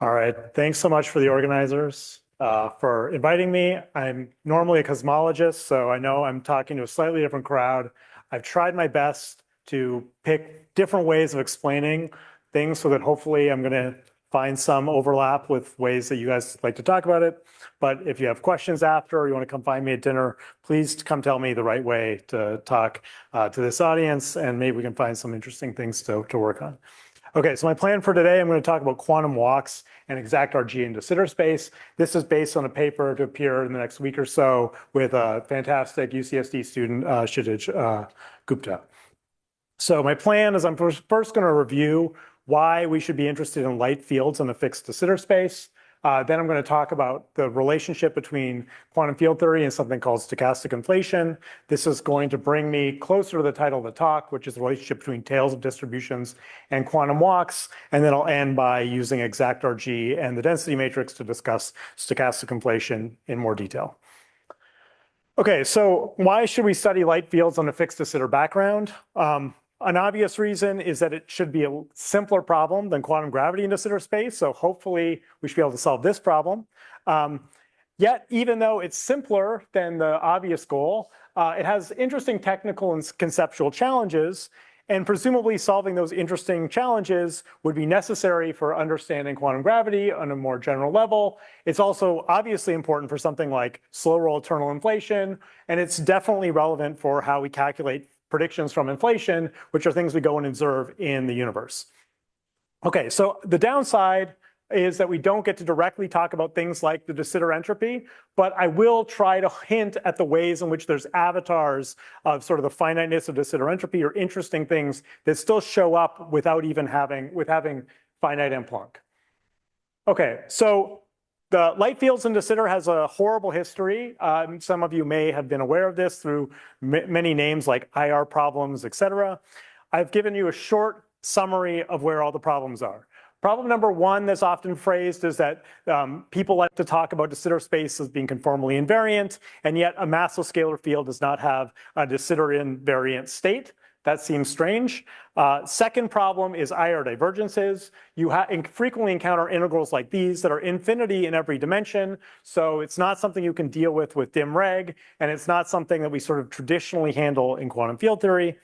All right. Thanks so much for the organizers for inviting me. I'm normally a cosmologist, so I know I'm talking to a slightly different crowd. I've tried my best to pick different ways of explaining things so that hopefully I'm going to find some overlap with ways that you guys like to talk about it. But if you have questions after or you want to come find me at dinner, please come tell me the right way to talk to this audience, and maybe we can find some interesting things to work on. Okay, so my plan for today, I'm going to talk about quantum walks and exact RG into Sitter space. This is based on a paper to appear in the next week or so with a fantastic UCSD student, Kshitij Gupta. So my plan is I'm first going to review why we should be interested in light fields in a fixed de Sitter space. Then I'm going to talk about the relationship between quantum field theory and something called stochastic inflation. This is going to bring me closer to the title of the talk, which is the relationship between tails of distributions and quantum walks. And then I'll end by using exact RG and the density matrix to discuss stochastic inflation in more detail. Okay, so why should we study light fields on a fixed de Sitter background? An obvious reason is that it should be a simpler problem than quantum gravity in de Sitter space. So hopefully we should be able to solve this problem. Yet, even though it's simpler than the obvious goal, it has interesting technical and conceptual challenges. And presumably solving those interesting challenges would be necessary for understanding quantum gravity on a more general level. It's also obviously important for something like slow roll eternal inflation. And it's definitely relevant for how we calculate predictions from inflation, which are things we go and observe in the universe. Okay, so the downside is that we don't get to directly talk about things like the de Sitter entropy, but I will try to hint at the ways in which there's avatars of sort of the finiteness of de Sitter entropy or interesting things that still show up without even having finite M Planck. Okay, so the light fields in de Sitter has a horrible history. Some of you may have been aware of this through many names like IR problems, et cetera. I've given you a short summary of where all the problems are. Problem number one that's often phrased is that people like to talk about de Sitter space as being conformally invariant, and yet a massless scalar field does not have a de Sitter invariant state. That seems strange. Second problem is IR divergences. You frequently encounter integrals like these that are infinity in every dimension. So it's not something you can deal with dim reg, and it's not something that we sort of traditionally handle in quantum field theory.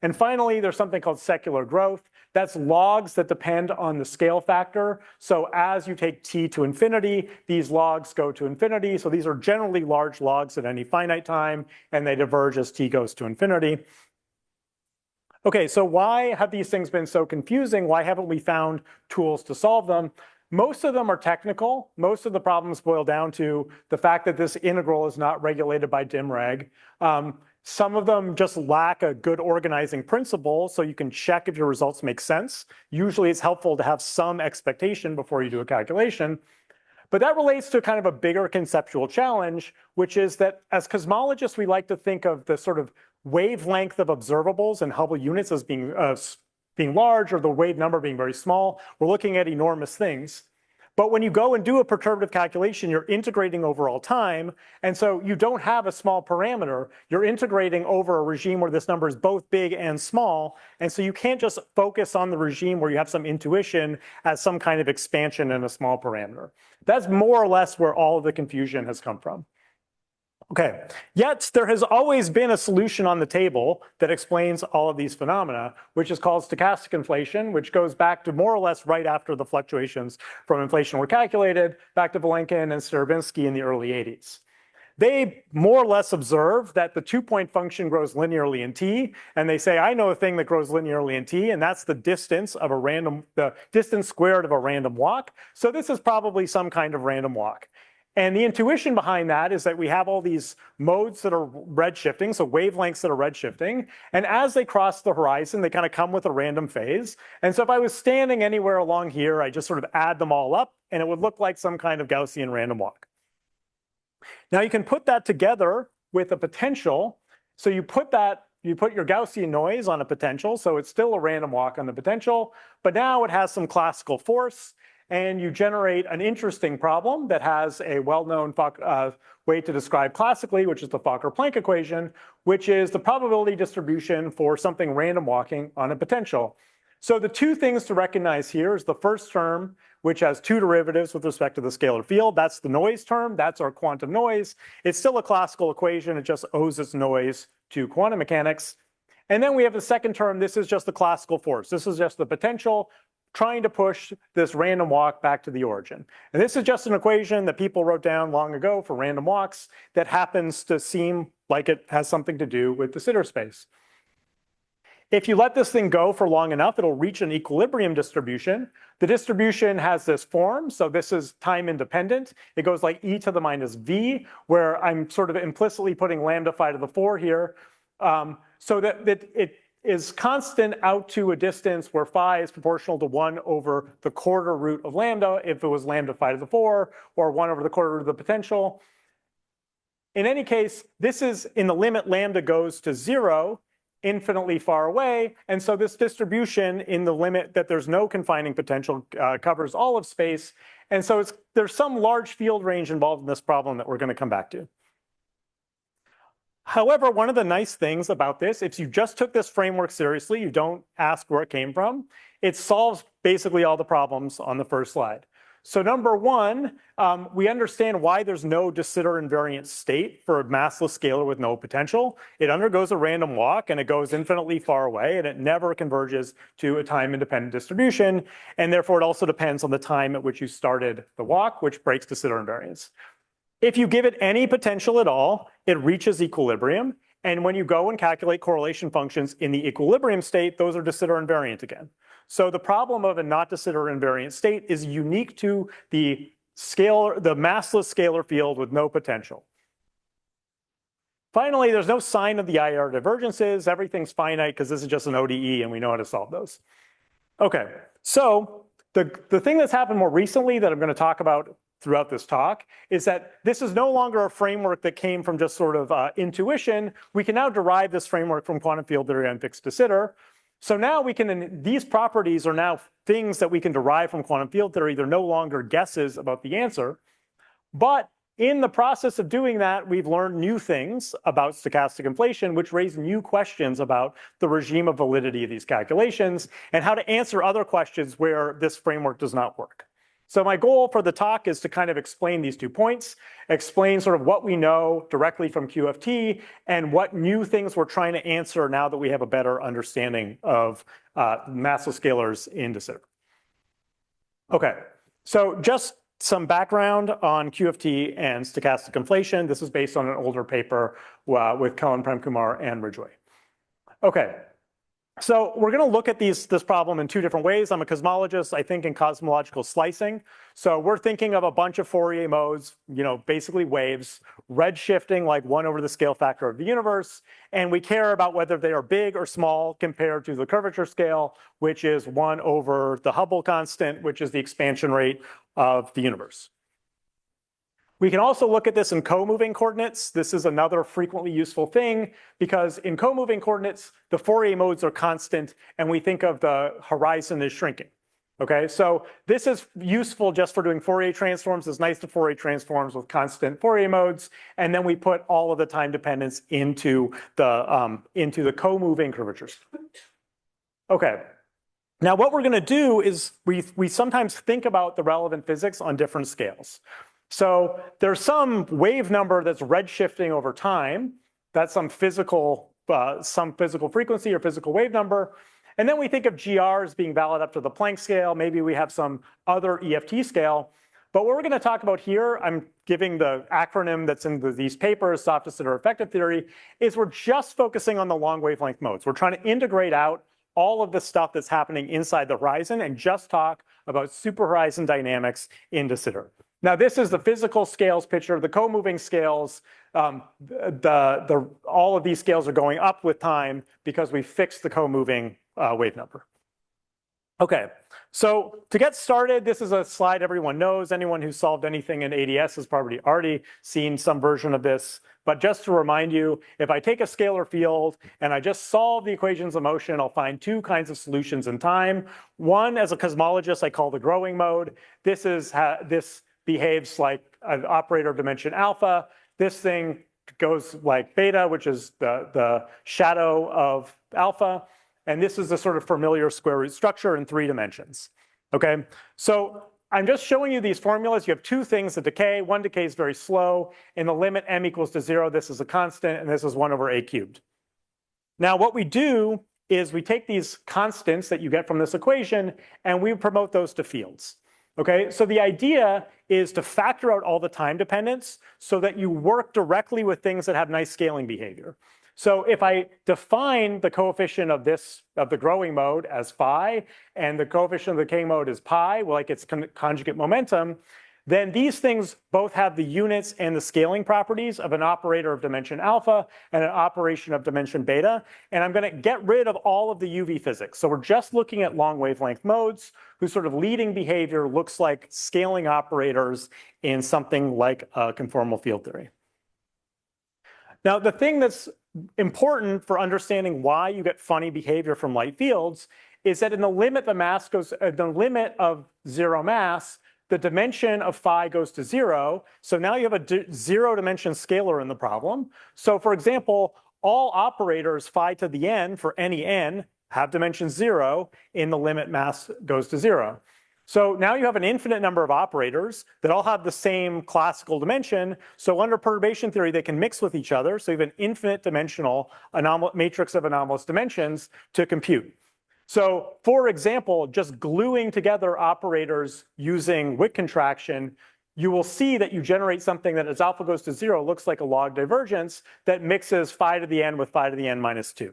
And finally, there's something called secular growth. That's logs that depend on the scale factor. So as you take t to infinity, these logs go to infinity. So these are generally large logs at any finite time, and they diverge as t goes to infinity. Okay, so why have these things been so confusing? Why haven't we found tools to solve them? Most of them are technical. Most of the problems boil down to the fact that this integral is not regulated by dim reg. Some of them just lack a good organizing principle, so you can check if your results make sense. Usually it's helpful to have some expectation before you do a calculation. But that relates to kind of a bigger conceptual challenge, which is that as cosmologists, we like to think of the sort of wavelength of observables in Hubble units as being large, or the wave number being very small. We're looking at enormous things. But when you go and do a perturbative calculation, you're integrating over all time. And so you don't have a small parameter. You're integrating over a regime where this number is both big and small. And so you can't just focus on the regime where you have some intuition as some kind of expansion in a small parameter. That's more or less where all of the confusion has come from. Okay, yet there has always been a solution on the table that explains all of these phenomena, which is called stochastic inflation, which goes back to more or less right after the fluctuations from inflation were calculated, back to Vilenkin and Starobinsky in the early 80s. They more or less observe that the 2-point function grows linearly in t, and they say, I know a thing that grows linearly in t, and that's the distance squared of a random walk. So this is probably some kind of random walk. And the intuition behind that is that we have all these modes that are redshifting, so wavelengths that are redshifting. And as they cross the horizon, they kind of come with a random phase. And so if I was standing anywhere along here, I just sort of add them all up, and it would look like some kind of Gaussian random walk. Now you can put that together with a potential. So you put your Gaussian noise on a potential, so it's still a random walk on the potential, but now it has some classical force. And you generate an interesting problem that has a well-known way to describe classically, which is the Fokker-Planck equation, which is the probability distribution for something random walking on a potential. So the two things to recognize here is the first term, which has two derivatives with respect to the scalar field. That's the noise term. That's our quantum noise. It's still a classical equation. It just owes its noise to quantum mechanics. And then we have the second term. This is just the classical force. This is just the potential trying to push this random walk back to the origin. And this is just an equation that people wrote down long ago for random walks that happens to seem like it has something to do with the Sitter space. If you let this thing go for long enough, it'll reach an equilibrium distribution. The distribution has this form, so this is time independent. It goes like e to the minus v, where I'm sort of implicitly putting lambda phi to the 4 here, so that it is constant out to a distance where phi is proportional to 1 over the quarter root of lambda if it was lambda phi to the 4, or 1 over the quarter root of the potential. In any case, this is in the limit lambda goes to 0, infinitely far away. And so this distribution in the limit that there's no confining potential covers all of space. And so there's some large field range involved in this problem that we're going to come back to. However, one of the nice things about this, if you just took this framework seriously, you don't ask where it came from, it solves basically all the problems on the first slide. So number one, we understand why there's no de Sitter invariant state for a massless scalar with no potential. It undergoes a random walk and it goes infinitely far away and it never converges to a time independent distribution. And therefore it also depends on the time at which you started the walk, which breaks de Sitter invariance. If you give it any potential at all, it reaches equilibrium. And when you go and calculate correlation functions in the equilibrium state, those are de Sitter invariant again. So the problem of a not de Sitter invariant state is unique to the massless scalar field with no potential. Finally, there's no sign of the IR divergences. Everything's finite because this is just an ODE and we know how to solve those. Okay, so the thing that's happened more recently that I'm going to talk about throughout this talk is that this is no longer a framework that came from just sort of intuition. We can now derive this framework from quantum field theory on fixed de Sitter. So now these properties are now things that we can derive from quantum field theory. They're no longer guesses about the answer. But in the process of doing that, we've learned new things about stochastic inflation, which raise new questions about the regime of validity of these calculations and how to answer other questions where this framework does not work. So my goal for the talk is to kind of explain these 2 points, explain sort of what we know directly from QFT and what new things we're trying to answer now that we have a better understanding of massless scalars in de Sitter. Okay, so just some background on QFT and stochastic inflation. This is based on an older paper with Cohen, Premkumar, and Ridgway. Okay. So we're going to look at this problem in 2 different ways. I'm a cosmologist. I think in cosmological slicing. So we're thinking of a bunch of Fourier modes, basically waves, redshifting like 1 over the scale factor of the universe. And we care about whether they are big or small compared to the curvature scale, which is 1 over the Hubble constant, which is the expansion rate of the universe. We can also look at this in co-moving coordinates. This is another frequently useful thing because in co-moving coordinates, the Fourier modes are constant and we think of the horizon as shrinking. Okay, so this is useful just for doing Fourier transforms. It's nice to Fourier transforms with constant Fourier modes. And then we put all of the time dependence into the co-moving curvatures. Okay. Now what we're going to do is we sometimes think about the relevant physics on different scales. So there's some wave number that's redshifting over time. That's some physical frequency or physical wave number. And then we think of GRs being valid up to the Planck scale. Maybe we have some other EFT scale. But what we're going to talk about here, I'm giving the acronym that's in these papers, soft de Sitter effective theory, is we're just focusing on the long wavelength modes. We're trying to integrate out all of the stuff that's happening inside the horizon and just talk about superhorizon dynamics in de Sitter. Now, this is the physical scales picture, the co-moving scales. All of these scales are going up with time because we fixed the co-moving wave number. Okay, so to get started, this is a slide everyone knows. Anyone who's solved anything in ADS has probably already seen some version of this. But just to remind you, if I take a scalar field and I just solve the equations of motion, I'll find 2 kinds of solutions in time. One, as a cosmologist, I call the growing mode. This behaves like an operator of dimension alpha. This thing goes like beta, which is the shadow of alpha. and this is the sort of familiar square root structure in 3 dimensions. Okay, so I'm just showing you these formulas. You have 2 things that decay. One decays very slow. In the limit m equals to 0, this is a constant, and this is 1 over a cubed. Now, what we do is we take these constants that you get from this equation, and we promote those to fields. Okay, so the idea is to factor out all the time dependence so that you work directly with things that have nice scaling behavior. So if I define the coefficient of the growing mode as phi, and the coefficient of the decaying mode is pi, like its conjugate momentum, then these things both have the units and the scaling properties of an operator of dimension alpha and an operation of dimension beta. And I'm going to get rid of all of the UV physics. So we're just looking at long wavelength modes whose sort of leading behavior looks like scaling operators in something like conformal field theory. Now, the thing that's important for understanding why you get funny behavior from light fields is that in the limit the limit of 0 mass, the dimension of phi goes to 0. So now you have a 0 dimension scalar in the problem. So for example, all operators phi to the n for any n have dimension 0 in the limit mass goes to 0. So now you have an infinite number of operators that all have the same classical dimension. So under perturbation theory, they can mix with each other. So you have an infinite dimensional matrix of anomalous dimensions to compute. So for example, just gluing together operators using Wick contraction, you will see that you generate something that as alpha goes to 0 looks like a log divergence that mixes phi to the n with phi to the n minus 2.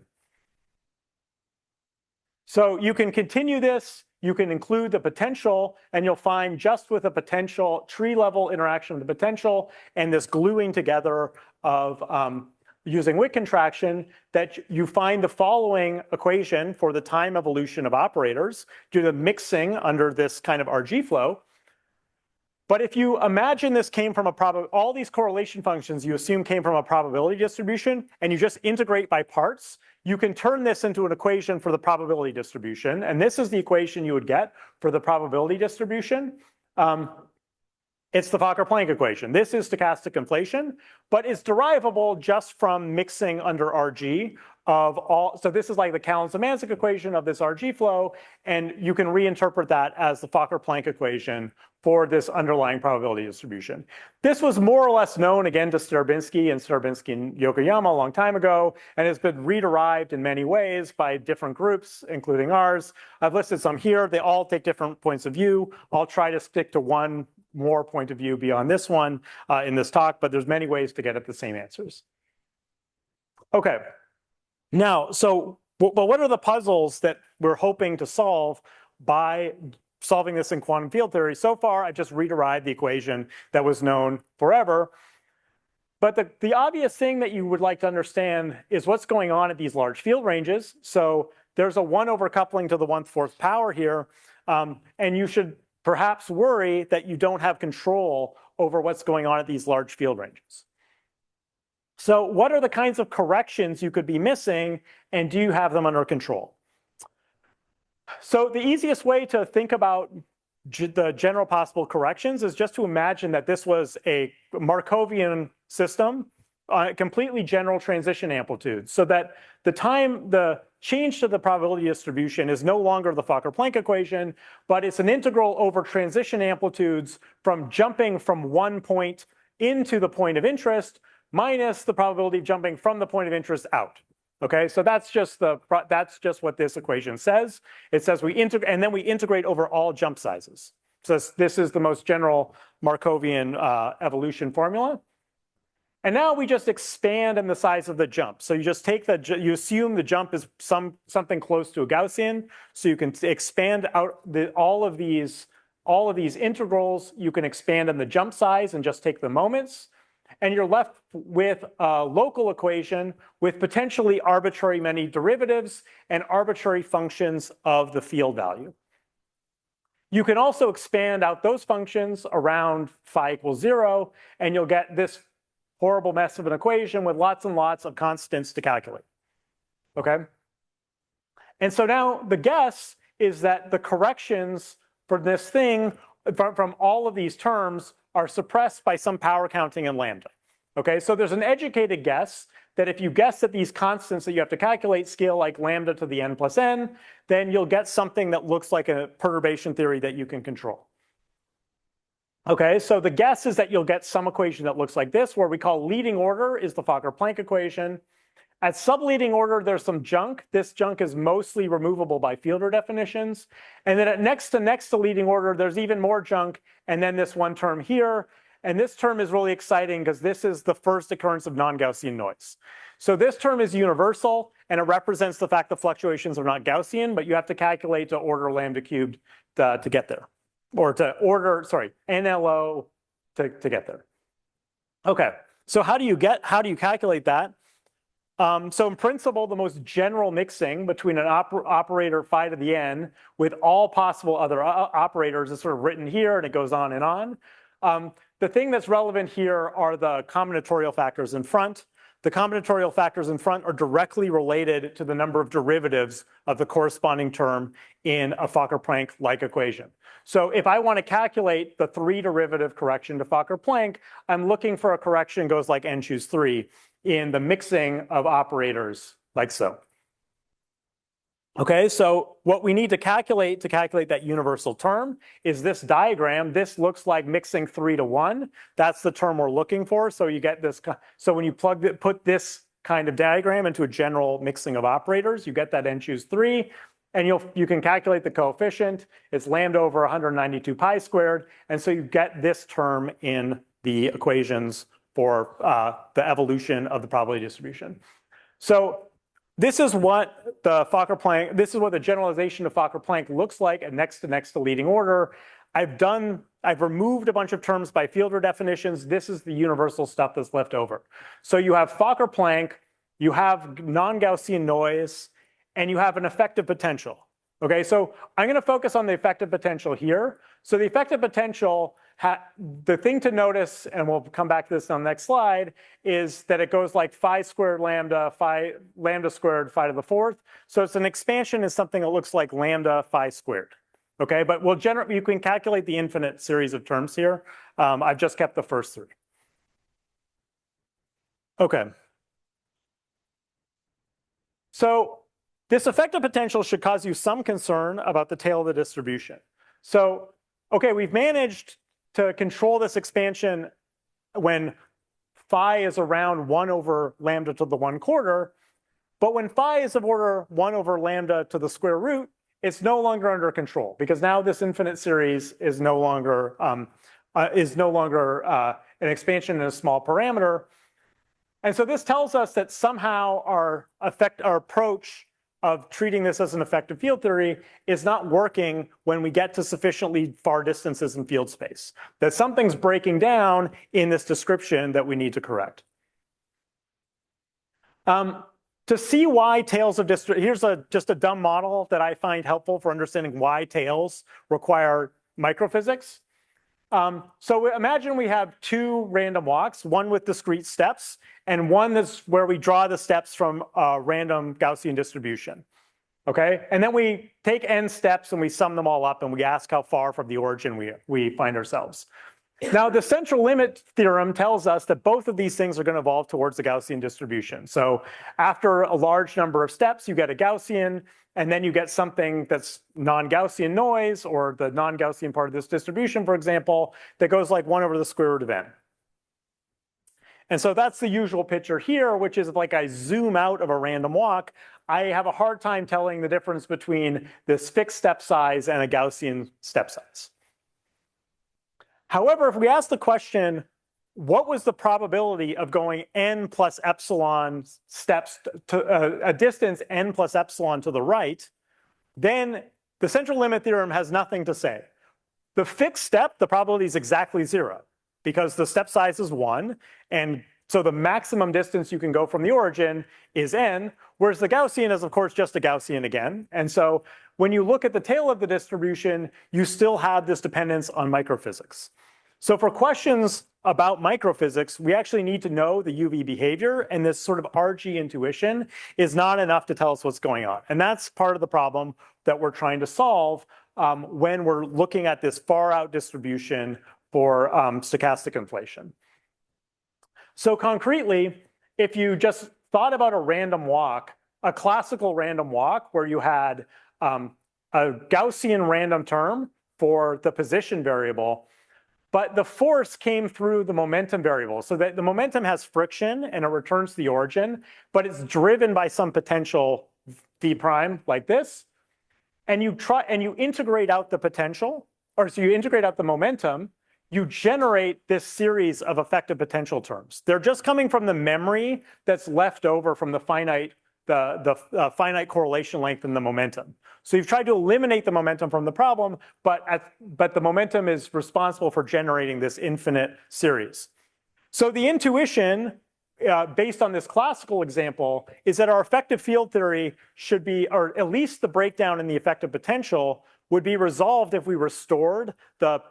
So you can continue this. You can include the potential, and you'll find just with a potential tree level interaction of the potential and this gluing together of using Wick contraction, that you find the following equation for the time evolution of operators due to mixing under this kind of RG flow. But if you imagine this came from all these correlation functions you assume came from a probability distribution, and you just integrate by parts, you can turn this into an equation for the probability distribution. And this is the equation you would get for the probability distribution. It's the Fokker-Planck equation. This is stochastic inflation, but it's derivable just from mixing under RG of all. So this is like the Kalin's-Zemansky equation of this RG flow, and you can reinterpret that as the Fokker-Planck equation for this underlying probability distribution. This was more or less known again to Starobinsky and Yokoyama a long time ago, and has been re-derived in many ways by different groups, including ours. I've listed some here. They all take different points of view. I'll try to stick to one more point of view beyond this one in this talk, but there's many ways to get at the same answers. Okay, now, but what are the puzzles that we're hoping to solve by solving this in quantum field theory? So far, I just re-derived the equation that was known forever. But the obvious thing that you would like to understand is what's going on at these large field ranges. So there's a 1 over coupling to the 1/4 power here, and you should perhaps worry that you don't have control over what's going on at these large field ranges. So what are the kinds of corrections you could be missing, and do you have them under control? So the easiest way to think about the general possible corrections is just to imagine that this was a Markovian system, completely general transition amplitude, so that the change to the probability distribution is no longer the Fokker-Planck equation, but it's an integral over transition amplitudes from jumping from one point into the point of interest minus the probability of jumping from the point of interest out. Okay, so that's just what this equation says. It says and then we integrate over all jump sizes. So this is the most general Markovian evolution formula. And now we just expand in the size of the jump. So you just take you assume the jump is something close to a Gaussian. So you can expand out all of these integrals. You can expand in the jump size and just take the moments. And you're left with a local equation with potentially arbitrary many derivatives and arbitrary functions of the field value. You can also expand out those functions around phi equals 0, and you'll get this horrible mess of an equation with lots and lots of constants to calculate. Okay? And so now the guess is that the corrections for this thing from all of these terms are suppressed by some power counting in lambda. Okay, so there's an educated guess that if you guess that these constants that you have to calculate scale like lambda to the n plus n, then you'll get something that looks like a perturbation theory that you can control. Okay, so the guess is that you'll get some equation that looks like this, where we call leading order is the Fokker-Planck equation. At subleading order, there's some junk. This junk is mostly removable by Fielder definitions. And then at next to leading order, there's even more junk. And then this one term here. And this term is really exciting because this is the first occurrence of non-Gaussian noise. So this term is universal, and it represents the fact that fluctuations are not Gaussian, but you have to calculate to order lambda cubed to get there. Or to order, sorry, NLO to get there. Okay, so how do you calculate that? So in principle, the most general mixing between an operator phi to the n with all possible other operators is sort of written here, and it goes on and on. The thing that's relevant here are the combinatorial factors in front. The combinatorial factors in front are directly related to the number of derivatives of the corresponding term in a Fokker-Planck-like equation. So if I want to calculate the 3-derivative correction to Fokker-Planck, I'm looking for a correction goes like n choose 3 in the mixing of operators like so. Okay, so what we need to calculate that universal term is this diagram. This looks like mixing 3 to 1. That's the term we're looking for. So you get this. So when you put this kind of diagram into a general mixing of operators, you get that n choose 3. And you can calculate the coefficient. It's lambda over 192 pi squared. And so you get this term in the equations for the evolution of the probability distribution. So this is what the Fokker-Planck, this is what the generalization of Fokker-Planck looks like at next to leading order. I've removed a bunch of terms by Fielder definitions. This is the universal stuff that's left over. So you have Fokker-Planck, you have non-Gaussian noise, and you have an effective potential. Okay, so I'm going to focus on the effective potential here. So the effective potential, the thing to notice, and we'll come back to this on the next slide, is that it goes like phi squared lambda, phi lambda squared phi to the 4th. So it's an expansion is something that looks like lambda phi squared. Okay, but you can calculate the infinite series of terms here. I've just kept the first 3. Okay. So this effective potential should cause you some concern about the tail of the distribution. So, okay, we've managed to control this expansion when phi is around 1 over lambda to the 1/4. But when phi is of order 1 over lambda to the square root, it's no longer under control because now this infinite series is no longer an expansion in a small parameter. And so this tells us that somehow our approach of treating this as an effective field theory is not working when we get to sufficiently far distances in field space. That something's breaking down in this description that we need to correct. To see why tails of distribution, here's just a dumb model that I find helpful for understanding why tails require microphysics. So imagine we have 2 random walks, one with discrete steps, and one that's where we draw the steps from a random Gaussian distribution. Okay, and then we take n steps and we sum them all up and we ask how far from the origin we find ourselves. Now, the central limit theorem tells us that both of these things are going to evolve towards the Gaussian distribution. So after a large number of steps, you get a Gaussian, and then you get something that's non-Gaussian noise, or the non-Gaussian part of this distribution, for example, that goes like 1 over the square root of n. And so that's the usual picture here, which is like I zoom out of a random walk, I have a hard time telling the difference between this fixed step size and a Gaussian step size. However, if we ask the question, what was the probability of going n plus epsilon steps to a distance n plus epsilon to the right, then the central limit theorem has nothing to say. The fixed step, the probability is exactly 0 because the step size is 1. And so the maximum distance you can go from the origin is n, whereas the Gaussian is, of course, just a Gaussian again. And so when you look at the tail of the distribution, you still have this dependence on microphysics. So for questions about microphysics, we actually need to know the UV behavior, and this sort of RG intuition is not enough to tell us what's going on. And that's part of the problem that we're trying to solve when we're looking at this far out distribution for stochastic inflation. So concretely, if you just thought about a random walk, a classical random walk where you had a Gaussian random term for the position variable, but the force came through the momentum variable, so that the momentum has friction and it returns to the origin, but it's driven by some potential v prime like this. And you integrate out the potential, or so you integrate out the momentum, you generate this series of effective potential terms. They're just coming from the memory that's left over from the finite finite correlation length in the momentum. So you've tried to eliminate the momentum from the problem, but the momentum is responsible for generating this infinite series. So the intuition, based on this classical example, is that our effective field theory should be, or at least the breakdown in the effective potential would be resolved if we restored the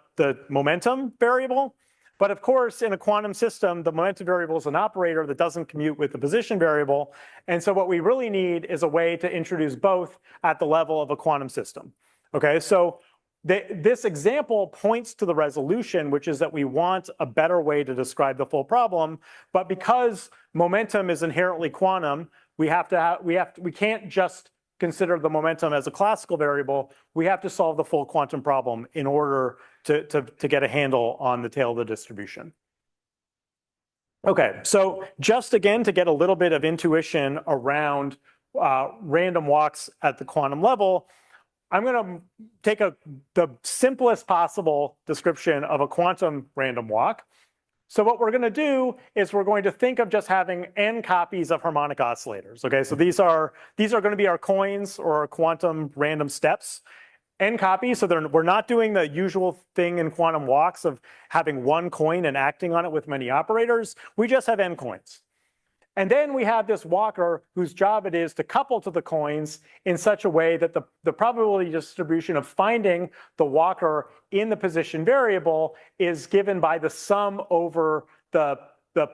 momentum variable. But of course, in a quantum system, the momentum variable is an operator that doesn't commute with the position variable. And so what we really need is a way to introduce both at the level of a quantum system. Okay, so this example points to the resolution, which is that we want a better way to describe the full problem. But because momentum is inherently quantum, we can't just consider the momentum as a classical variable. We have to solve the full quantum problem in order to get a handle on the tail of the distribution. Okay, so just again to get a little bit of intuition around random walks at the quantum level, I'm going to take the simplest possible description of a quantum random walk. So what we're going to do is we're going to think of just having n copies of harmonic oscillators. Okay, so these are going to be our coins or our quantum random steps. N copies, so we're not doing the usual thing in quantum walks of having one coin and acting on it with many operators. We just have n coins. And then we have this walker whose job it is to couple to the coins in such a way that the probability distribution of finding the walker in the position variable is given by the sum over the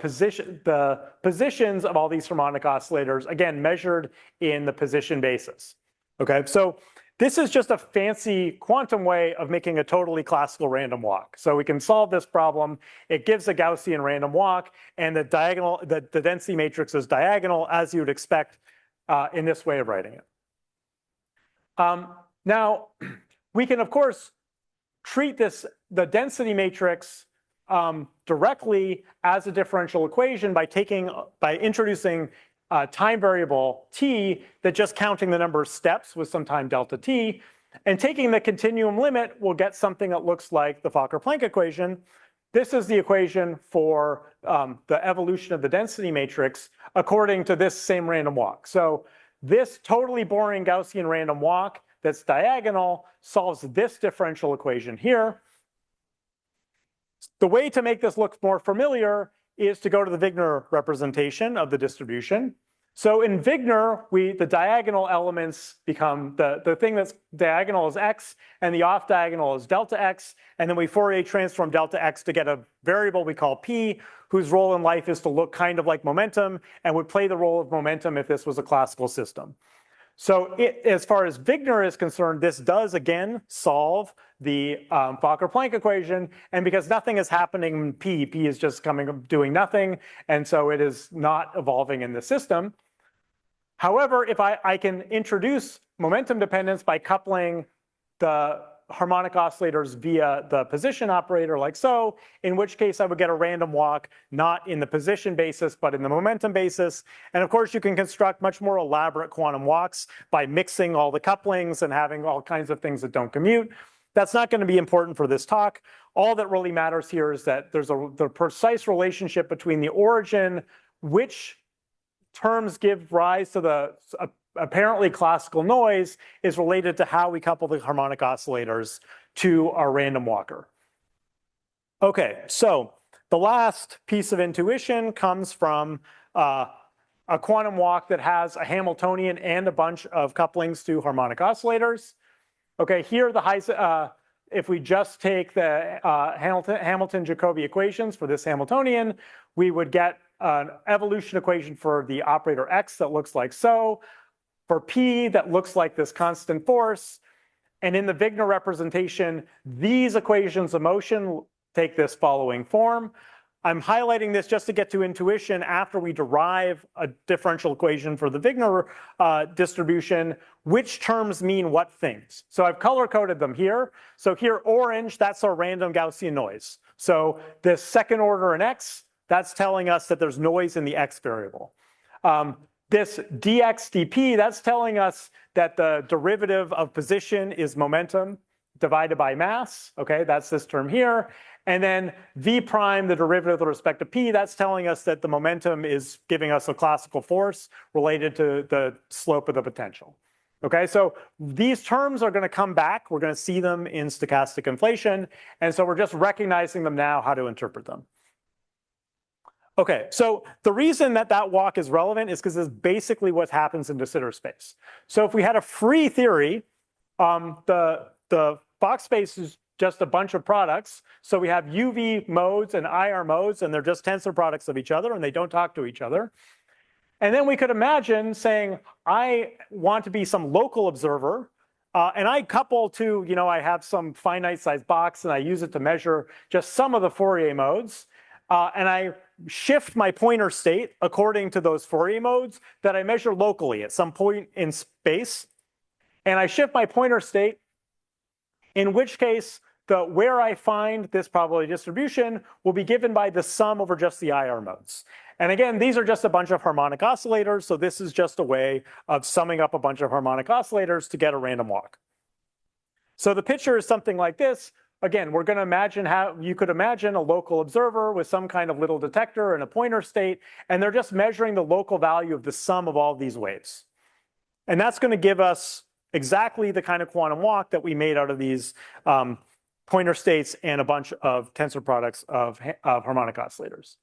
positions of all these harmonic oscillators, again, measured in the position basis. Okay, so this is just a fancy quantum way of making a totally classical random walk. So we can solve this problem. It gives a Gaussian random walk, and the density matrix is diagonal, as you would expect in this way of writing it. Now, we can, of course, treat the density matrix directly as a differential equation by introducing time variable t that just counting the number of steps with some time delta t, and taking the continuum limit, we'll get something that looks like the Fokker-Planck equation. This is the equation for the evolution of the density matrix according to this same random walk. So this totally boring Gaussian random walk that's diagonal solves this differential equation here. The way to make this look more familiar is to go to the Wigner representation of the distribution. So in Wigner, the diagonal elements become, the thing that's diagonal is x, and the off diagonal is delta x, and then we Fourier transform delta x to get a variable we call p, whose role in life is to look kind of like momentum, and would play the role of momentum if this was a classical system. So as far as Wigner is concerned, this does again solve the Fokker-Planck equation, and because nothing is happening in p is just doing nothing, and so it is not evolving in the system. However, if I can introduce momentum dependence by coupling the harmonic oscillators via the position operator like so, in which case I would get a random walk not in the position basis but in the momentum basis. And of course you can construct much more elaborate quantum walks by mixing all the couplings and having all kinds of things that don't commute. That's not going to be important for this talk. All that really matters here is that there's the precise relationship between the origin, which terms give rise to the apparently classical noise, is related to how we couple the harmonic oscillators to our random walker. Okay, so the last piece of intuition comes from a quantum walk that has a Hamiltonian and a bunch of couplings to harmonic oscillators. Okay, here if we just take the Hamilton-Jacobi equations for this Hamiltonian, we would get an evolution equation for the operator x that looks like so, for p that looks like this constant force, and in the Wigner representation, these equations of motion take this following form. I'm highlighting this just to get to intuition after we derive a differential equation for the Wigner distribution, which terms mean what things. So I've color-coded them here. So here, orange, that's our random Gaussian noise. So this second order in x, that's telling us that there's noise in the x variable. This dx dp, that's telling us that the derivative of position is momentum divided by mass. Okay, that's this term here. And then v prime, the derivative with respect to p, that's telling us that the momentum is giving us a classical force related to the slope of the potential. Okay, so these terms are going to come back. We're going to see them in stochastic inflation. And so we're just recognizing them now, how to interpret them. Okay, so the reason that that walk is relevant is because this is basically what happens in de Sitter space. So if we had a free theory, the box space is just a bunch of products. So we have UV modes and IR modes, and they're just tensor products of each other, and they don't talk to each other. And then we could imagine saying, I want to be some local observer, and I couple to, I have some finite sized box, and I use it to measure just some of the Fourier modes. And I shift my pointer state according to those Fourier modes that I measure locally at some point in space. And I shift my pointer state, in which case, where I find this probability distribution will be given by the sum over just the IR modes. And again, these are just a bunch of harmonic oscillators. So this is just a way of summing up a bunch of harmonic oscillators to get a random walk. So the picture is something like this. Again, we're going to imagine how you could imagine a local observer with some kind of little detector and a pointer state, and they're just measuring the local value of the sum of all of these waves. And that's going to give us exactly the kind of quantum walk that we made out of these pointer states and a bunch of tensor products of harmonic oscillators.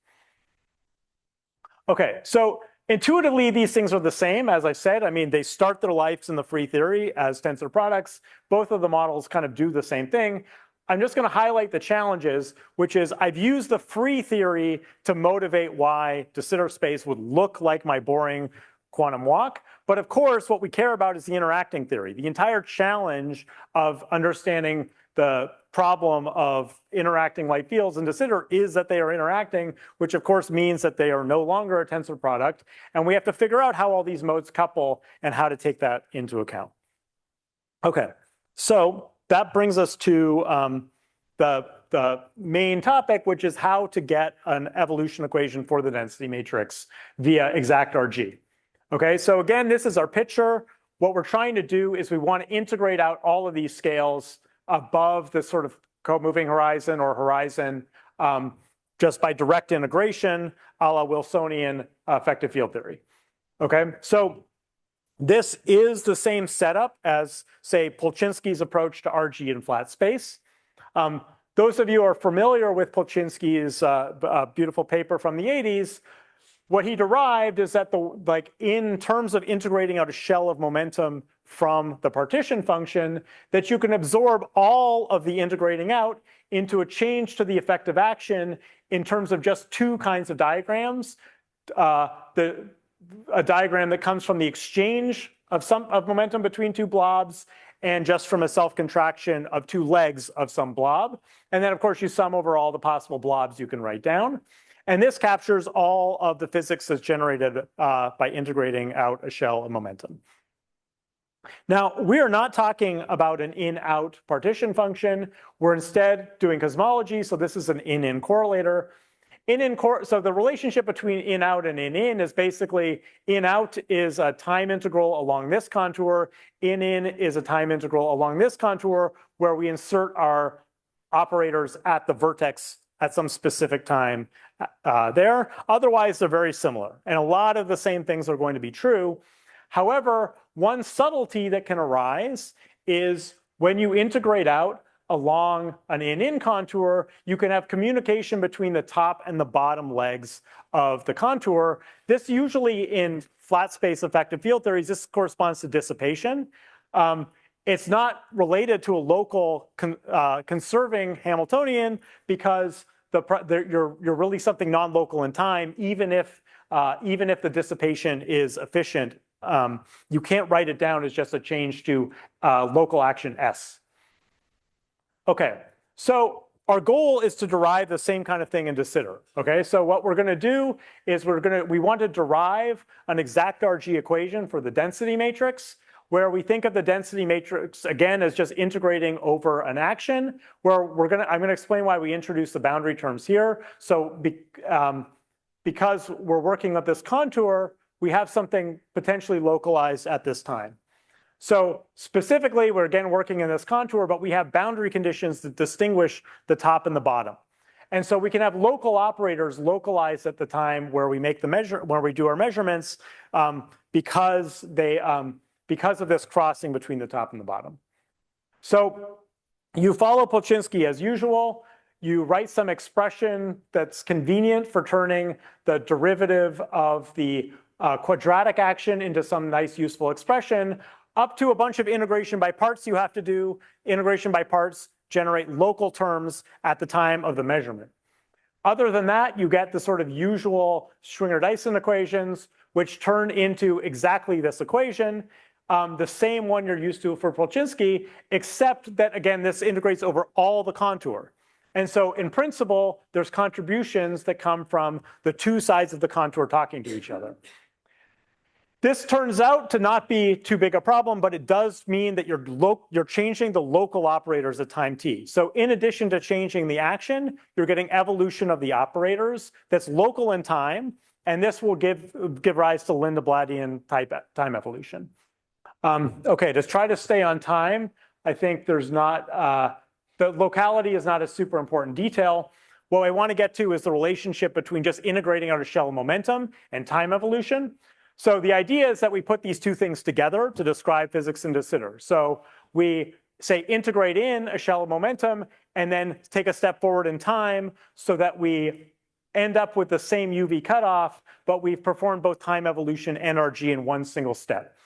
Okay, so intuitively, these things are the same. As I said, I mean, they start their lives in the free theory as tensor products. Both of the models kind of do the same thing. I'm just going to highlight the challenges, which is I've used the free theory to motivate why de Sitter space would look like my boring quantum walk. But of course, what we care about is the interacting theory. The entire challenge of understanding the problem of interacting light fields in de Sitter is that they are interacting, which of course means that they are no longer a tensor product. And we have to figure out how all these modes couple and how to take that into account. Okay, so that brings us to the main topic, which is how to get an evolution equation for the density matrix via exact RG. Okay, so again, this is our picture. What we're trying to do is we want to integrate out all of these scales above the sort of co-moving horizon or horizon just by direct integration a la Wilsonian effective field theory. Okay, so this is the same setup as, say, Polchinski's approach to RG in flat space. Those of you who are familiar with Polchinski's beautiful paper from the 80s, what he derived is that in terms of integrating out a shell of momentum from the partition function, that you can absorb all of the integrating out into a change to the effective action in terms of just two kinds of diagrams. A diagram that comes from the exchange of momentum between two blobs and just from a self-contraction of two legs of some blob. And then, of course, you sum over all the possible blobs you can write down. And this captures all of the physics that's generated by integrating out a shell of momentum. Now, we are not talking about an in-out partition function. We're instead doing cosmology. So this is an in-in correlator. So the relationship between in-out and in-in is basically in-out is a time integral along this contour. In-in is a time integral along this contour where we insert our operators at the vertex at some specific time there. Otherwise, they're very similar. And a lot of the same things are going to be true. However, one subtlety that can arise is when you integrate out along an in-in contour, you can have communication between the top and the bottom legs of the contour. This usually in flat space effective field theories, this corresponds to dissipation. It's not related to a local conserving Hamiltonian because you're really something non-local in time, even if the dissipation is efficient. You can't write it down as just a change to local action S. Okay, so our goal is to derive the same kind of thing into Sitter. Okay, so what we're going to do is we want to derive an exact RG equation for the density matrix, where we think of the density matrix again as just integrating over an action. Where I'm going to explain why we introduce the boundary terms here. So because we're working with this contour, we have something potentially localized at this time. So specifically, we're again working in this contour, but we have boundary conditions that distinguish the top and the bottom. And so we can have local operators localized at the time where we make the where we do our measurements, because of this crossing between the top and the bottom. So you follow Polchinski as usual. You write some expression that's convenient for turning the derivative of the quadratic action into some nice useful expression, up to a bunch of integration by parts you have to do. Integration by parts generate local terms at the time of the measurement. Other than that, you get the sort of usual Schwinger-Dyson equations, which turn into exactly this equation, the same one you're used to for Polchinski, except that, again, this integrates over all the contour. And so in principle, there's contributions that come from the two sides of the contour talking to each other. This turns out to not be too big a problem, but it does mean that you're changing the local operators at time t. So in addition to changing the action, you're getting evolution of the operators that's local in time, and this will give rise to Lindbladian type time evolution. Okay, to try to stay on time, I think there's not, the locality is not a super important detail. What I want to get to is the relationship between just integrating out a shell momentum and time evolution. So the idea is that we put these two things together to describe physics into Sitter. So we say integrate in a shell of momentum and then take a step forward in time so that we end up with the same UV cutoff, but we've performed both time evolution and RG in one single step.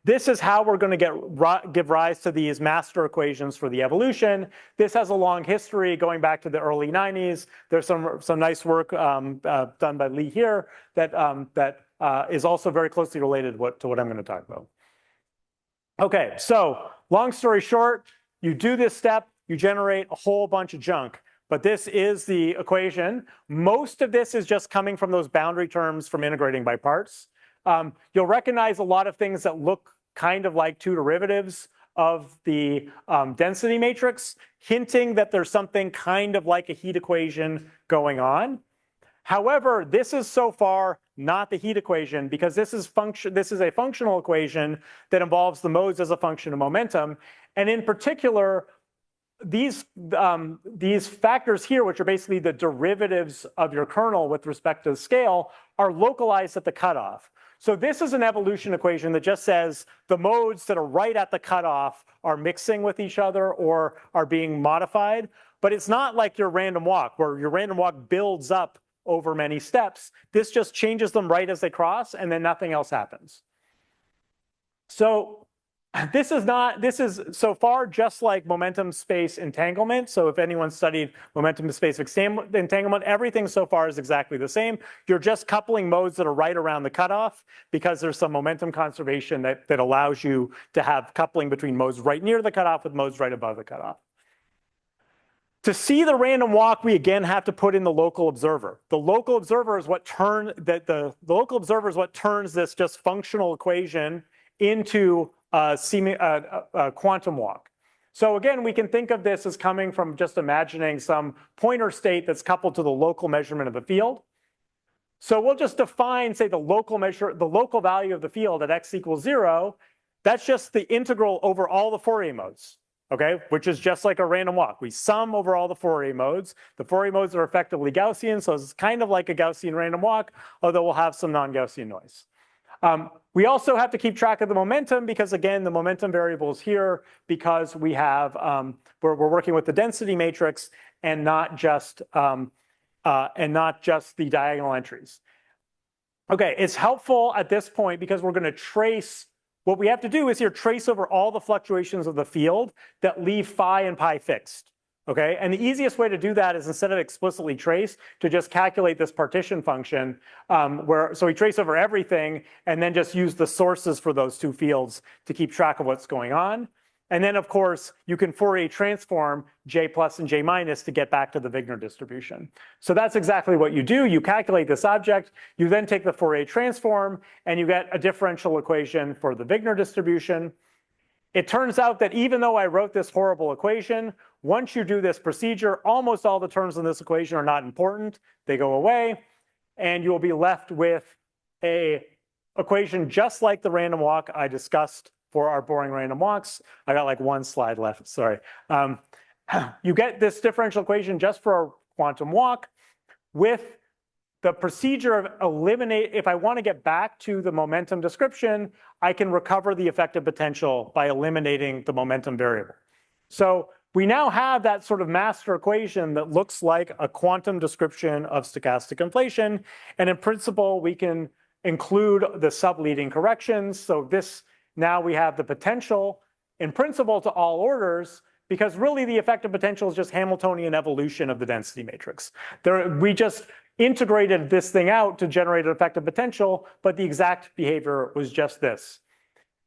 This is how we're going to give rise to these master equations for the evolution. This has a long history going back to the early 90s. There's some nice work done by Lee here that is also very closely related to what I'm going to talk about. Okay, so long story short, you do this step, you generate a whole bunch of junk. But this is the equation. Most of this is just coming from those boundary terms from integrating by parts. You'll recognize a lot of things that look kind of like two derivatives of the density matrix, hinting that there's something kind of like a heat equation going on. However, this is so far not the heat equation, because this is a functional equation that involves the modes as a function of momentum. And in particular, these factors here, which are basically the derivatives of your kernel with respect to the scale, are localized at the cutoff. So this is an evolution equation that just says the modes that are right at the cutoff are mixing with each other or are being modified. But it's not like your random walk, where your random walk builds up over many steps. This just changes them right as they cross, and then nothing else happens. So this is so far just like momentum space entanglement. So if anyone studied momentum space entanglement, everything so far is exactly the same. You're just coupling modes that are right around the cutoff, because there's some momentum conservation that allows you to have coupling between modes right near the cutoff with modes right above the cutoff. To see the random walk, we again have to put in the local observer. The local observer is what turns this just functional equation into a quantum walk. So again, we can think of this as coming from just imagining some pointer state that's coupled to the local measurement of the field. So we'll just define, say, the local value of the field at x equals 0. That's just the integral over all the Fourier modes, okay, which is just like a random walk. We sum over all the Fourier modes. The Fourier modes are effectively Gaussian, so it's kind of like a Gaussian random walk, although we'll have some non-Gaussian noise. We also have to keep track of the momentum, because again, the momentum variable is here because we have we're working with the density matrix and not just the diagonal entries. Okay, it's helpful at this point because we're going to trace. What we have to do is here trace over all the fluctuations of the field that leave phi and pi fixed. Okay, and the easiest way to do that is, instead of explicitly trace, to just calculate this partition function, so we trace over everything and then just use the sources for those two fields to keep track of what's going on. And then, of course, you can Fourier transform J plus and J minus to get back to the Wigner distribution. So that's exactly what you do. You calculate this object. You then take the Fourier transform, and you get a differential equation for the Wigner distribution. It turns out that even though I wrote this horrible equation, once you do this procedure, almost all the terms in this equation are not important. They go away, and you'll be left with an equation just like the random walk I discussed for our boring random walks. I got like one slide left, sorry. You get this differential equation just for a quantum walk with the procedure of eliminate. If I want to get back to the momentum description, I can recover the effective potential by eliminating the momentum variable. So we now have that sort of master equation that looks like a quantum description of stochastic inflation. And in principle, we can include the subleading corrections. So this, now we have the potential in principle to all orders, because really the effective potential is just Hamiltonian evolution of the density matrix. We just integrated this thing out to generate an effective potential, but the exact behavior was just this.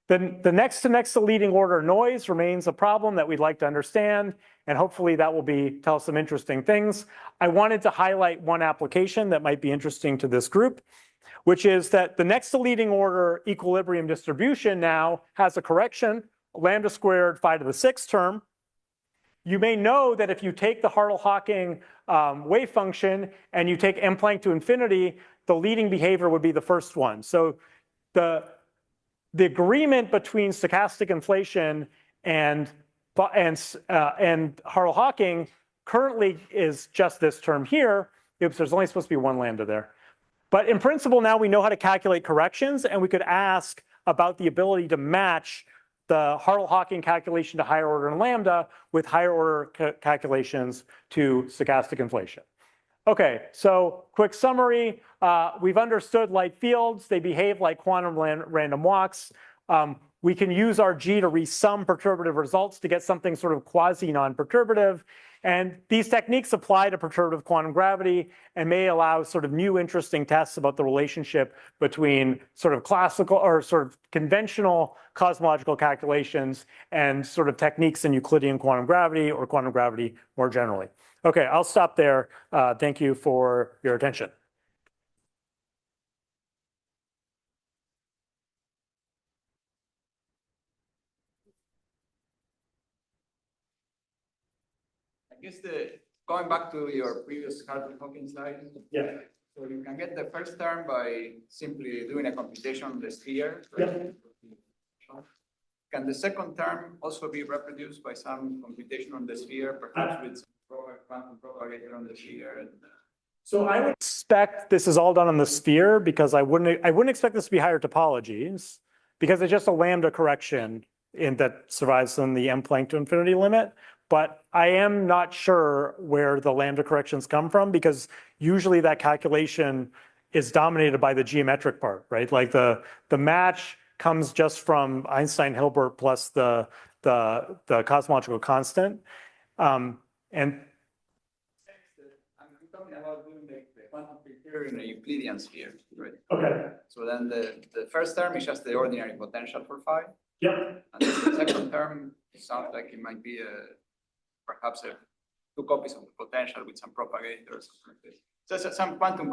The next to leading order noise remains a problem that we'd like to understand, and hopefully that will tell us some interesting things. I wanted to highlight one application that might be interesting to this group, which is that the next to leading order equilibrium distribution now has a correction, lambda squared phi to the 6th term. You may know that if you take the Hartle-Hawking wave function and you take m Planck to infinity, the leading behavior would be the first one. So the agreement between stochastic inflation and Hartle-Hawking currently is just this term here. Oops, there's only supposed to be one lambda there. But in principle, now we know how to calculate corrections, and we could ask about the ability to match the Hartle-Hawking calculation to higher order in lambda with higher order calculations to stochastic inflation. Okay, so quick summary. We've understood light fields. They behave like quantum random walks. We can use our G to resum perturbative results to get something sort of quasi-non-perturbative. And these techniques apply to perturbative quantum gravity and may allow sort of new interesting tests about the relationship between sort of classical or sort of conventional cosmological calculations and sort of techniques in Euclidean quantum gravity or quantum gravity more generally. Okay, I'll stop there. Thank you for your attention. I guess going back to your previous Hartle-Hawking slide. Yeah. So you can get the first term by simply doing a computation on the sphere. Right? Yeah. Can the second term also be reproduced by some computation on the sphere, perhaps with some quantum propagator on the sphere? So I would expect this is all done on the sphere, because I wouldn't expect this to be higher topologies, because it's just a lambda correction that survives in the m Planck to infinity limit. But I am not sure where the lambda corrections come from, because usually that calculation is dominated by the geometric part, right? Like the match comes just from Einstein-Hilbert plus the cosmological constant. And I'm talking about doing the quantum field in a Euclidean sphere, right? okay. So then the first term is just the ordinary potential for phi. Yep. And then the second term sounds like it might be perhaps two copies of the potential with some propagators. So some quantum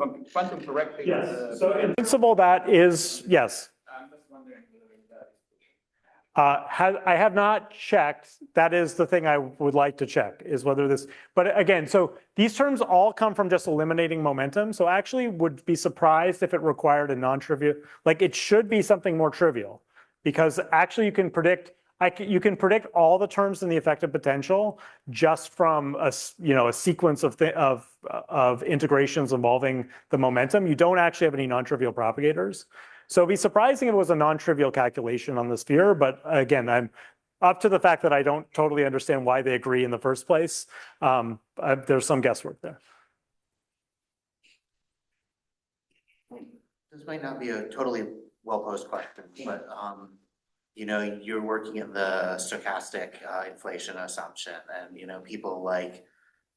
correcting. Yes. So in principle, that is yes. I'm just wondering whether that is. I have not checked. That is the thing I would like to check, is whether this, but again, so these terms all come from just eliminating momentum. So I actually would be surprised if it required a non-trivial, like it should be something more trivial, because actually you can predict all the terms in the effective potential just from a sequence of integrations involving the momentum. You don't actually have any non-trivial propagators. So it'd be surprising if it was a non-trivial calculation on the sphere, but again, I'm up to the fact that I don't totally understand why they agree in the first place. There's some guesswork there. This might not be a totally well-posed question, but you're working at the stochastic inflation assumption, and people like,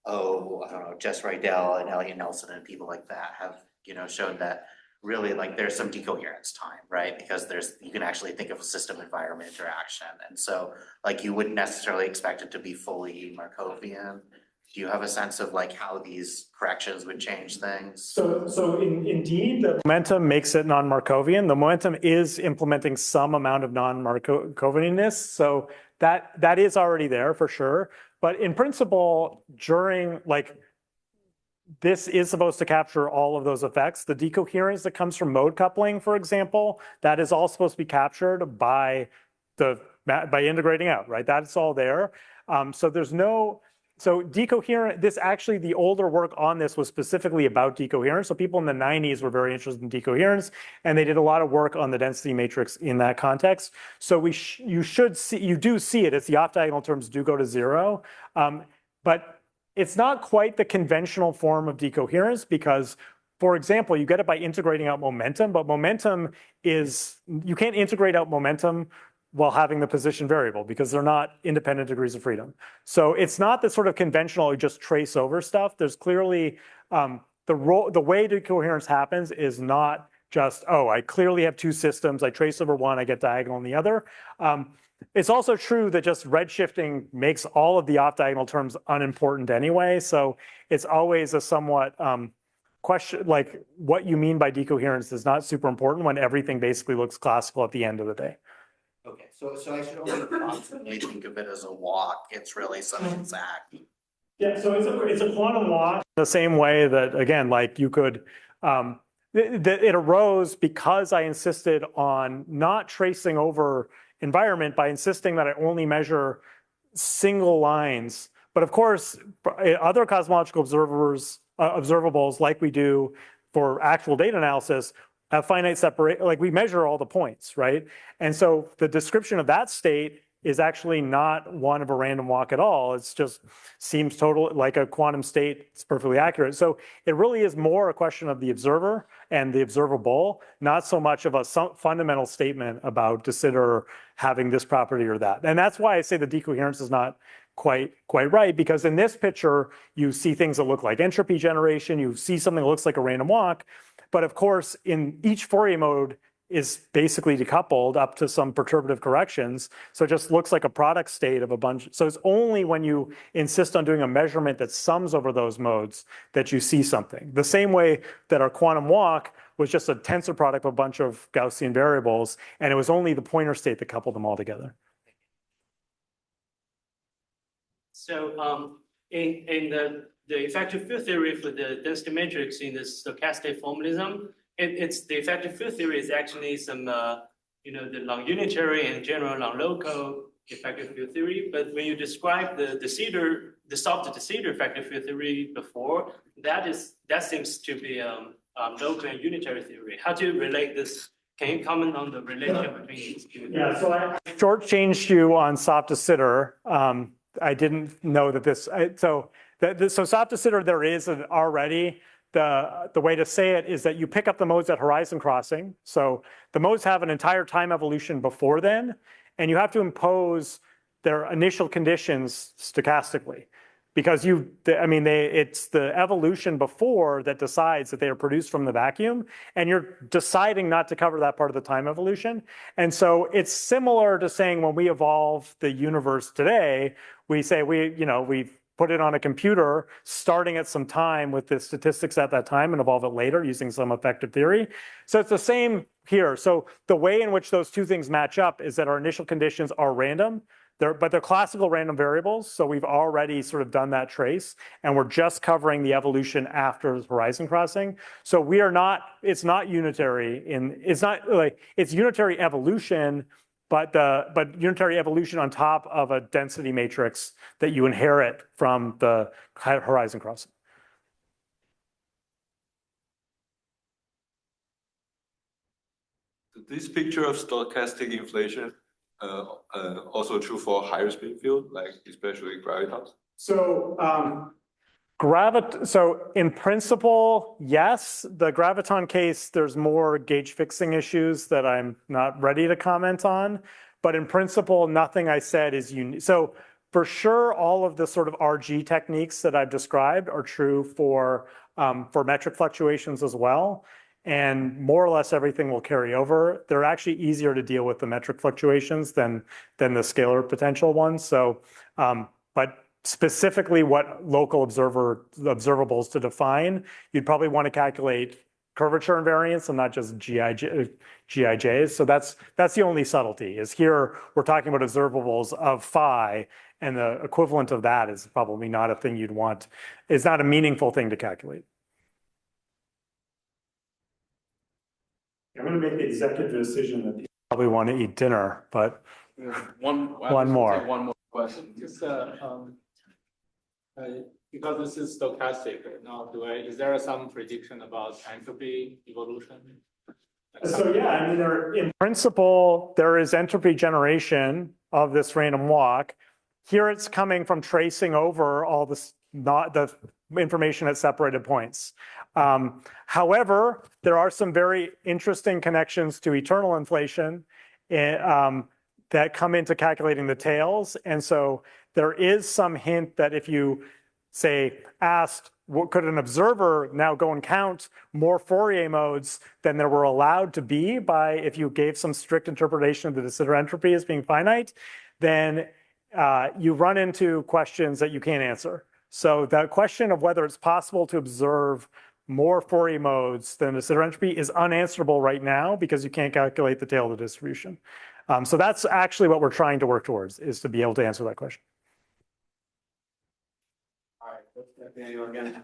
I don't know, Jess Rydell and Elliot Nelson and people like that have shown that really like there's some decoherence time, right? Because you can actually think of a system environment interaction. And so like you wouldn't necessarily expect it to be fully Markovian. Do you have a sense of like how these corrections would change things? So indeed, the momentum makes it non-Markovian. The momentum is implementing some amount of non-Markovianness. So that is already there for sure. But in principle, during like, this is supposed to capture all of those effects. The decoherence that comes from mode coupling, for example, that is all supposed to be captured by integrating out, right? That's all there. So decoherent, the older work on this was specifically about decoherence. So people in the 90s were very interested in decoherence, and they did a lot of work on the density matrix in that context. So you do see it, as the off-diagonal terms do go to zero. But it's not quite the conventional form of decoherence because, for example, you get it by integrating out momentum, but momentum you can't integrate out momentum while having the position variable because they're not independent degrees of freedom. So it's not the sort of conventional, you just trace over stuff. There's clearly, the way decoherence happens is not just, oh, I clearly have two systems, I trace over one, I get diagonal on the other. It's also true that just redshifting makes all of the off-diagonal terms unimportant anyway. So it's always a somewhat question, like what you mean by decoherence is not super important when everything basically looks classical at the end of the day. Okay, so I should only constantly think of it as a walk. It's really some exact. Yeah, so it's a quantum walk. The same way that, again, like you could, it arose because I insisted on not tracing over environment by insisting that I only measure single lines. But of course, other cosmological observables like we do for actual data analysis have finite separation, like we measure all the points, right? And so the description of that state is actually not one of a random walk at all. It's just seems total like a quantum state. It's perfectly accurate. So it really is more a question of the observer and the observable, not so much of a fundamental statement about de Sitter having this property or that. And that's why I say the decoherence is not quite right, because in this picture, you see things that look like entropy generation, you see something that looks like a random walk. But of course, in each Fourier mode is basically decoupled up to some perturbative corrections. So it just looks like a product state of a bunch. So it's only when you insist on doing a measurement that sums over those modes that you see something. The same way that our quantum walk was just a tensor product of a bunch of Gaussian variables, and it was only the pointer state that coupled them all together. So in the effective field theory for the density matrix in the stochastic formalism, it's the effective field theory is actually some the non-unitary and general non-local effective field theory. But when you describe the soft de Sitter effective field theory before, that seems to be local and unitary theory. How do you relate this? Can you comment on the relation between these two? Yeah, so I shortchanged you on soft de Sitter. I didn't know that this. So soft de Sitter, there is already. The way to say it is that you pick up the modes at horizon crossing. So the modes have an entire time evolution before then, and you have to impose their initial conditions stochastically. Because it's the evolution before that decides that they are produced from the vacuum, and you're deciding not to cover that part of the time evolution. And so it's similar to saying when we evolve the universe today, we say we put it on a computer starting at some time with the statistics at that time and evolve it later using some effective theory. So it's the same here. So the way in which those two things match up is that our initial conditions are random. But they're classical random variables, so we've already sort of done that trace, and we're just covering the evolution after the horizon crossing. So it's not unitary it's unitary evolution, but unitary evolution on top of a density matrix that you inherit from the horizon crossing. This picture of stochastic inflation also true for higher spin field, like especially gravitons? So in principle, yes. The graviton case, there's more gauge fixing issues that I'm not ready to comment on. But in principle, nothing I said is unique. So for sure, all of the sort of RG techniques that I've described are true for metric fluctuations as well. and more or less everything will carry over. They're actually easier to deal with the metric fluctuations than the scalar potential ones. So, but specifically what local observables to define, you'd probably want to calculate curvature invariance and not just GIJs. So that's the only subtlety is here we're talking about observables of phi, and the equivalent of that is probably not a thing you'd want. It's not a meaningful thing to calculate. I'm going to make the executive decision that people probably want to eat dinner, but one more. One more question. Just because this is stochastic now, is there some prediction about entropy evolution? So yeah, I mean, in principle, there is entropy generation of this random walk. Here it's coming from tracing over all this, not the information at separated points. However, there are some very interesting connections to eternal inflation that come into calculating the tails. And so there is some hint that if you say asked, what could an observer now go and count more Fourier modes than there were allowed to be by if you gave some strict interpretation of the de Sitter entropy as being finite, then you run into questions that you can't answer. So the question of whether it's possible to observe more Fourier modes than de Sitter entropy is unanswerable right now because you can't calculate the tail of the distribution. So that's actually what we're trying to work towards, is to be able to answer that question. All right, thank you again.